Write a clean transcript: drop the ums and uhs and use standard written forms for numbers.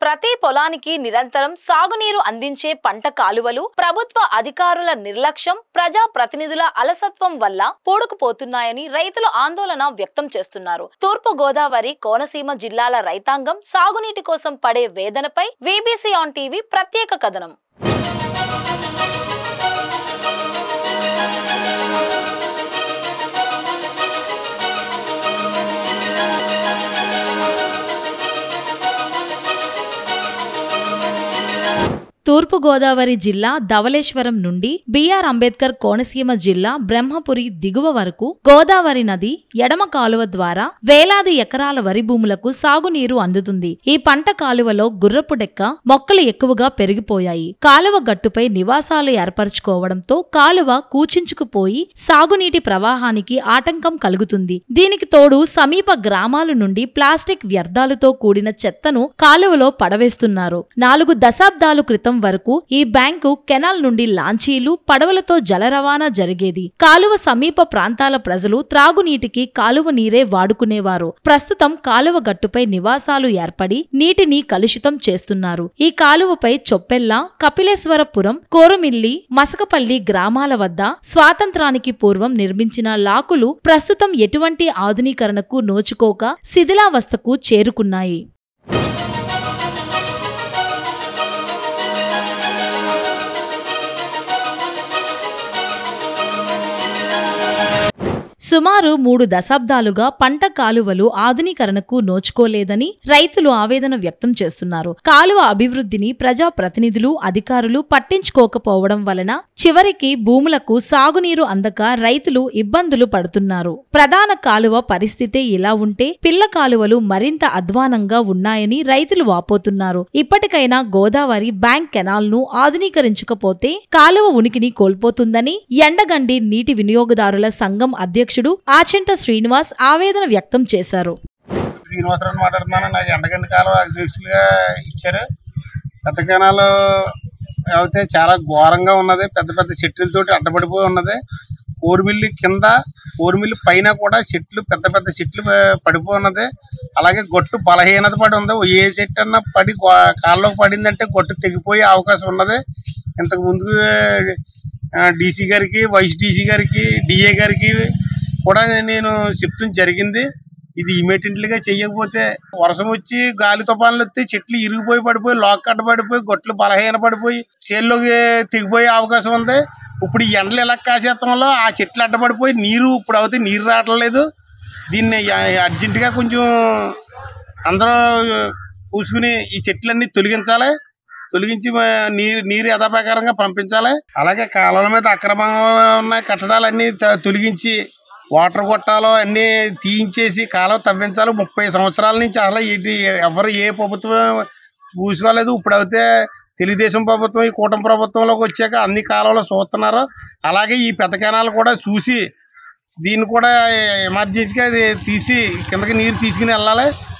ప్రతి పొలానికి నిరంతరం సాగునీరు అందించే పంట కాలువలు ప్రభుత్వ అధికారుల నిర్లక్ష్యం, ప్రజా ప్రతినిధుల అలసత్వం వల్ల పూడుకుపోతున్నాయని రైతులు ఆందోళన వ్యక్తం చేస్తున్నారు. తూర్పు గోదావరి, కోనసీమ జిల్లాల రైతాంగం సాగునీటి కోసం పడే వేదనపై వీబీసీ ఆన్ టీవీ ప్రత్యేక కథనం. తూర్పు గోదావరి జిల్లా ధవళేశ్వరం నుండి బిఆర్ అంబేద్కర్ కోనసీమ జిల్లా బ్రహ్మపురి దిగువ వరకు గోదావరి నది ఎడమ కాలువ ద్వారా వేలాది ఎకరాల వరి భూములకు సాగునీరు అందుతుంది. ఈ పంట కాలువలో గుర్రపు డెక్క మొక్కలు ఎక్కువగా పెరిగిపోయాయి. కాలువ గట్టుపై నివాసాలు ఏర్పరచుకోవడంతో కాలువ కూచించుకుపోయి సాగునీటి ప్రవాహానికి ఆటంకం కలుగుతుంది. దీనికి తోడు సమీప గ్రామాల నుండి ప్లాస్టిక్ వ్యర్థాలతో కూడిన చెత్తను కాలువలో పడవేస్తున్నారు. 4 దశాబ్దాల క్రితం వరకు ఈ బ్యాంకు కెనాల్ నుండి లాంచీలు, పడవలతో జల రవాణా జరిగేది. కాలువ సమీప ప్రాంతాల ప్రజలు త్రాగునీటికి కాలువ నీరే వాడుకునేవారు. ప్రస్తుతం కాలువ గట్టుపై నివాసాలు ఏర్పడి నీటిని కలుషితం చేస్తున్నారు. ఈ కాలువపై చొప్పెల్ల, కపిలేశ్వరపురం, కోరుమిల్లి, మసకపల్లి గ్రామాల వద్ద స్వాతంత్రానికి పూర్వం నిర్మించిన లాకులు ప్రస్తుతం ఎటువంటి ఆధునీకరణకు నోచుకోక శిథిలావస్థకు చేరుకున్నాయి. సుమారు 3 దశాబ్దాలుగా పంట కాలువలు ఆధునీకరణకు నోచుకోలేదని రైతులు ఆవేదన వ్యక్తం చేస్తున్నారు. కాలువ అభివృద్ధిని ప్రజా ప్రతినిధులు, అధికారులు పట్టించుకోకపోవడం వలన చివరికి భూములకు సాగునీరు అందక రైతులు ఇబ్బందులు పడుతున్నారు. ప్రధాన కాలువ పరిస్థితే ఇలా ఉంటే పిల్ల కాలువలు మరింత అధ్వానంగా ఉన్నాయని రైతులు వాపోతున్నారు. ఇప్పటికైనా గోదావరి బ్యాంక్ కెనాల్ ను ఆధునీకరించకపోతే కాలువ ఉనికిని కోల్పోతుందని ఎండగండి నీటి వినియోగదారుల సంఘం అధ్యక్షుడు ఆచంట శ్రీనివాస్ ఆవేదన వ్యక్తం చేశారు. శ్రీనివాసరావు మాట్లాడుతున్నాను. నాకు ఎండగండి కాలువ అధ్యక్షులుగా ఇచ్చారు. పెద్ద కెనాలు అయితే చాలా ఘోరంగా ఉన్నది. పెద్ద పెద్ద చెట్లతోటి అడ్డపడిపోయి ఉన్నది. కోరుమిల్లి కింద, కోరుమిల్లి పైన కూడా చెట్లు, పెద్ద పెద్ద చెట్లు పడిపోయి ఉన్నది. అలాగే గొట్టు బలహీనత పడి ఉంది. ఏ చెట్టు అన్నా పడి కాళ్ళలోకి పడిందంటే గొట్టు తెగిపోయే అవకాశం ఉన్నది. ఇంతకు ముందు డీసీ గారికి, వైస్ డీసీ గారికి, డిఏ గారికి కూడా నేను చెప్తాం జరిగింది. ఇది ఇమీడియట్లీగా చెయ్యకపోతే వర్షం వచ్చి గాలి తుఫాన్లు వస్తే చెట్లు ఇరిగిపోయి పడిపోయి, లాక్ కట్ట పడిపోయి, గొట్లు బలహీన పడిపోయి చేల్లోకి తెగిపోయే అవకాశం ఉంది. ఇప్పుడు ఈ ఎండలు ఎలా కాసేత్తంలో ఆ చెట్లు అడ్డపడిపోయి నీరు ఇప్పుడు అవుతే నీరు రావట్లేదు. దీన్ని అర్జెంటుగా కొంచెం అందరూ పూసుకుని ఈ చెట్లన్నీ తొలగించి నీరు యథాప్రకారంగా పంపించాలి. అలాగే కాలువల మీద అక్రమంగా ఉన్న కట్టడాలన్నీ తొలగించి వాటర్ గొట్టాలు అన్నీ తీయించేసి కాలువ తవ్వించాలి. 30 సంవత్సరాల నుంచి అసలు ఎవరు ఏ ప్రభుత్వం పూసుకోలేదు. ఇప్పుడు అయితే తెలుగుదేశం ప్రభుత్వం, ఈ కూటమి ప్రభుత్వంలోకి వచ్చాక అన్ని కాలువలు చూస్తున్నారు. అలాగే ఈ పెద్ద కెనాలు కూడా చూసి దీన్ని కూడా ఎమర్జెన్సీగా తీసి కిందకి నీరు తీసుకుని వెళ్ళాలి.